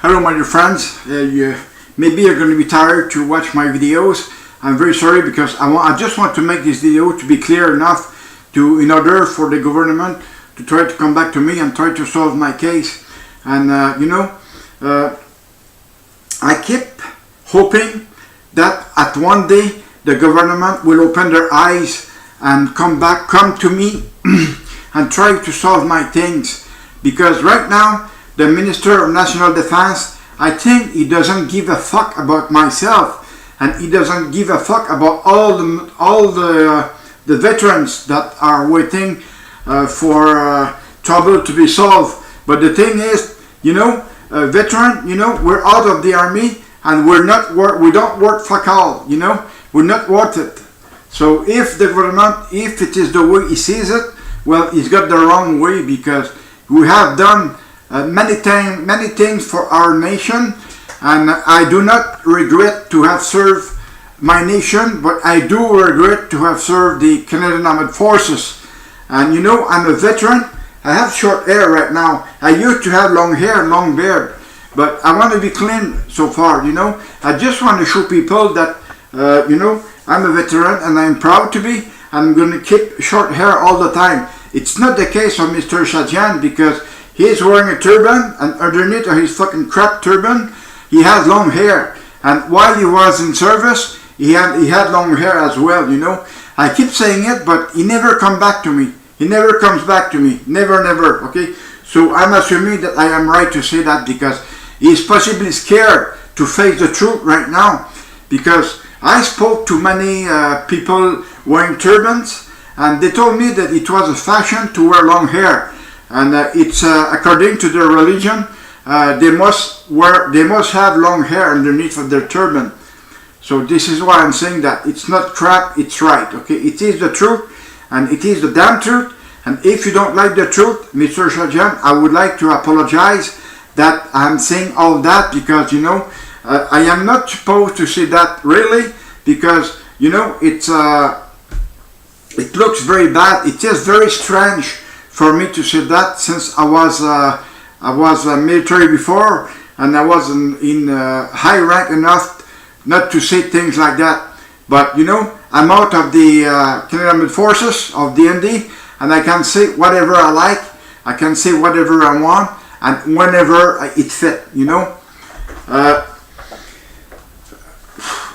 Hello my dear friends, maybe you're going to be tired to watch my videos. I'm very sorry because I just want to make this video to be clear enough in order for the government to try to come back to me and try to solve my case. And I keep hoping that at one day the government will open their eyes and come to me and try to solve my things, because right now the Minister of National Defense, I think he doesn't give a fuck about myself, and he doesn't give a fuck about all the veterans that are waiting for trouble to be solved. But the thing is, veteran, we're out of the army and we don't work fuck all, we're not worth it. So if the government, if it is the way he sees it, well, he's got the wrong way, because we have done many things for our nation, and I do not regret to have served my nation, but I do regret to have served the Canadian Armed Forces. And I'm a veteran. I have short hair right now. I used to have long hair, long beard, but I want to be clean so far. I just want to show people that I'm a veteran and I'm proud to be. I'm going to keep short hair all the time. It's not the case of Mr. Shadjan, because he's wearing a turban, and underneath of his fucking crap turban, he has long hair. And while he was in service, he had long hair as well, I keep saying it, but he never comes back to me. He never comes back to me. Never, okay? So I'm assuming that I am right to say that, because he's possibly scared to face the truth right now, because I spoke to many people wearing turbans, and they told me that it was a fashion to wear long hair. And it's according to their religion, they must have long hair underneath of their turban. So this is why I'm saying that it's not crap, it's right. Okay, it is the truth, and it is the damn truth. And if you don't like the truth, Mr. Shadjan, I would like to apologize that I'm saying all that, because I am not supposed to say that really, because it looks very bad. It is very strange for me to say that, since I was military before, and I was in high rank enough not to say things like that. But I'm out of the Canadian Armed Forces of DND, and I can say whatever I like. I can say whatever I want, and whenever it fit.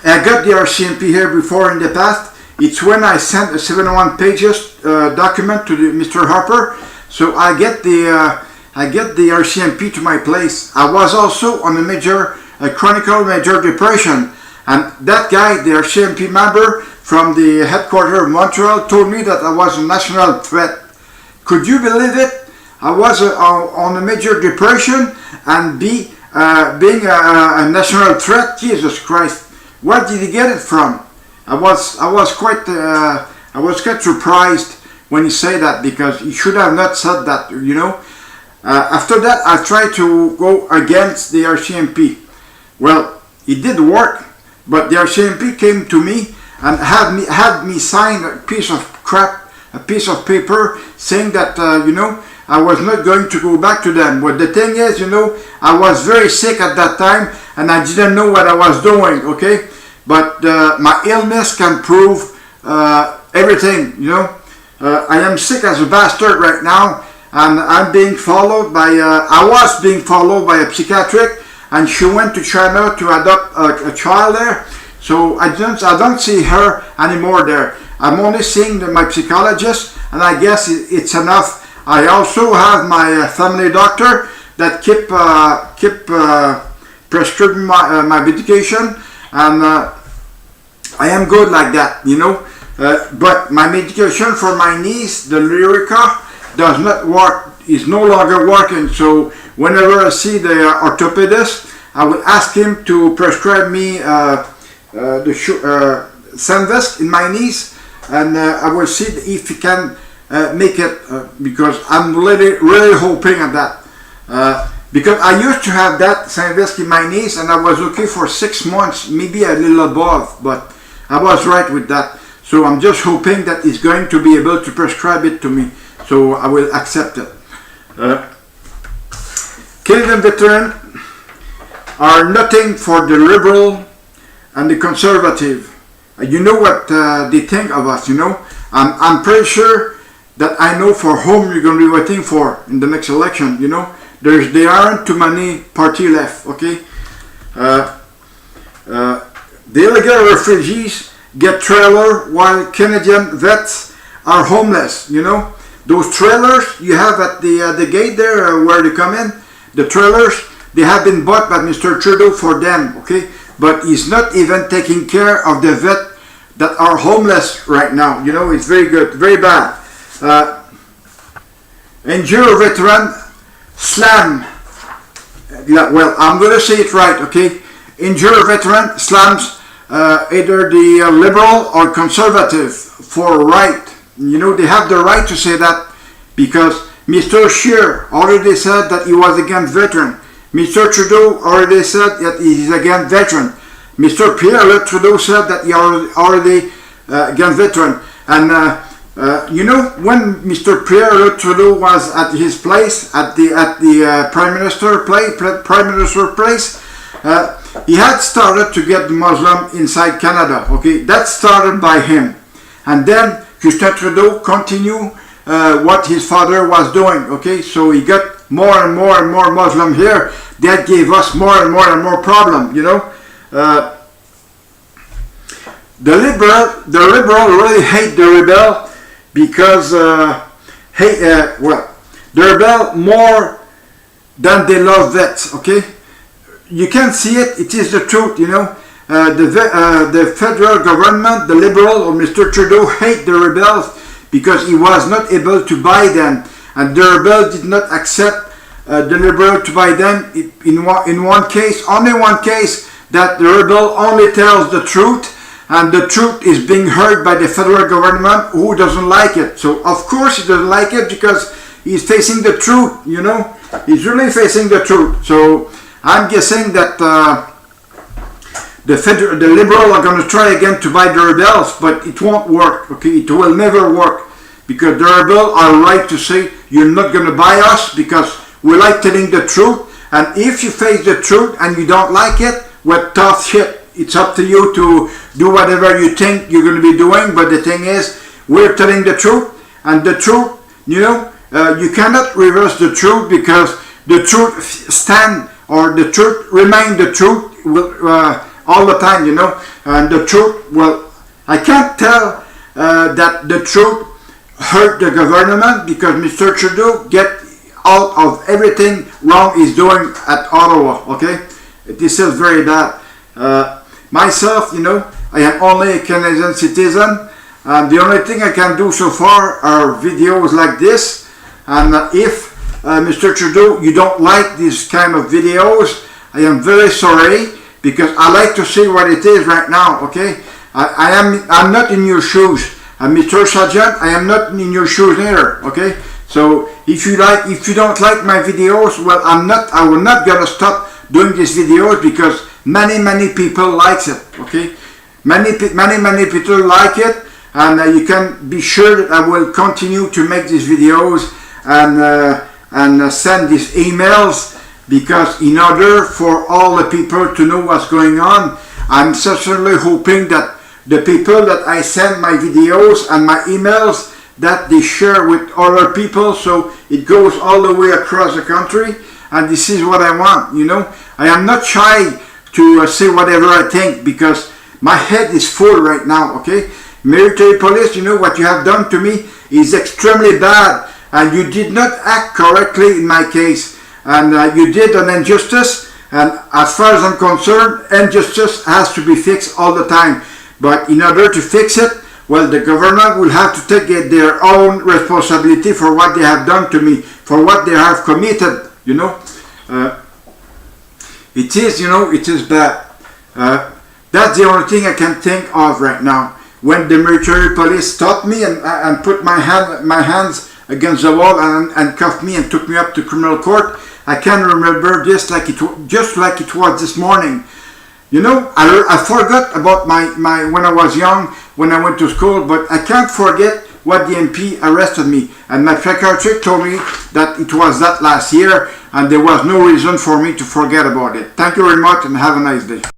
I got the RCMP here before in the past. It's when I sent a 71 pages document to Mr. Harper. So I get the RCMP to my place. I was also on a chronic major depression, and that guy, the RCMP member from the headquarters of Montreal, told me that I was a national threat. Could you believe it? I was on a major depression, and being a national threat. Jesus Christ, where did he get it from? I was quite surprised when he said that, because he should have not said that. After that, I tried to go against the RCMP. Well, it did work, but the RCMP came to me and had me sign a piece of crap, a piece of paper saying that I was not going to go back to them. But the thing is, I was very sick at that time, and I didn't know what I was doing. Okay. But my illness can prove everything, I am sick as a bastard right now, and I'm being followed by, I was being followed by a psychiatric, and she went to China to adopt a child there. So I don't see her anymore there. I'm only seeing my psychologist, and I guess it's enough. I also have my family doctor that keep prescribing my medication. And I am good like that, but my medication for my knees, the Lyrica, does not work, is no longer working. So whenever I see the orthopedist, I will ask him to prescribe me the Sandisk in my knees, and I will see if he can make it, because I'm really hoping at that. Because I used to have that Sandisk in my knees, and I was okay for 6 months, maybe a little above, but I was right with that. So I'm just hoping that he's going to be able to prescribe it to me, so I will accept it. Canadian veteran, are nothing for the liberal and the conservative. You know what they think of us, you know. I'm pretty sure that I know for whom you're going to be voting for in the next election, you know. There aren't too many parties left, okay. The illegal refugees get trailer while Canadian vets are homeless, you know. Those trailers you have at the gate there where they come in, the trailers, they have been bought by Mr. Trudeau for them, okay? But he's not even taking care of the vet that are homeless right now, you know. It's very good, very bad. Endure veteran slam, well, I'm going to say it right, okay? Endure veteran slams either the liberal or conservative for right. You know, they have the right to say that because Mr. Scheer already said that he was against veteran. Mr. Trudeau already said that he is against veteran. Mr. Pierre Trudeau said that he already against veteran. And you know, when Mr. Pierre Trudeau was at his place, at the Prime Minister's place, he had started to get the Muslim inside Canada. Okay, that started by him, and then Justin Trudeau continued what his father was doing. Okay, so he got more and more and more Muslim here. That gave us more and more and more problem. You know, the liberal really hate the rebel because the rebel more than they love vets. Okay. You can see it, it is the truth, you know. The federal government, the Liberal or Mr. Trudeau hate the rebels because he was not able to buy them. And the rebel did not accept the Liberal to buy them in one case, only one case, that the rebel only tells the truth, and the truth is being heard by the federal government who doesn't like it. So of course he doesn't like it because he's facing the truth, you know. He's really facing the truth. So I'm guessing that the Liberals are going to try again to buy the rebels, but it won't work. Okay, it will never work because the rebels are right to say you're not going to buy us because we like telling the truth. And if you face the truth and you don't like it, well, tough shit. It's up to you to do whatever you think you're going to be doing. But the thing is, we're telling the truth, and the truth, you know, you cannot reverse the truth because the truth stands. Or the truth remain the truth all the time, you know. And the truth, well, I can't tell that the truth hurt the government because Mr. Trudeau get out of everything wrong he's doing at Ottawa, okay. This is very bad. Myself, you know, I am only a Canadian citizen, and the only thing I can do so far are videos like this. And if Mr. Trudeau, you don't like these kind of videos, I am very sorry because I like to see what it is right now, okay? I'm not in your shoes. Mr. Sergeant, I am not in your shoes either, okay? So if you don't like my videos, well, I will not gonna stop doing these videos because many people likes it, okay? Many people like it, and you can be sure that I will continue to make these videos and send these emails because in order for all the people to know what's going on, I'm certainly hoping that the people that I send my videos and my emails that they share with other people so it goes all the way across the country, and this is what I want, you know. I am not shy to say whatever I think because my head is full right now, okay. Military police, you know, what you have done to me is extremely bad. And you did not act correctly in my case, and you did an injustice, and as far as I'm concerned, injustice has to be fixed all the time. But in order to fix it, well, the government will have to take their own responsibility for what they have done to me, for what they have committed, you know. It is, you know, it is bad. That's the only thing I can think of right now. When the military police stopped me and put my hands against the wall and cuffed me and took me up to criminal court, I can remember just like it was this morning. You know, I forgot about my when I was young, when I went to school, but I can't forget what the MP arrested me. And my psychiatrist told me that it was that last year and there was no reason for me to forget about it. Thank you very much and have a nice day.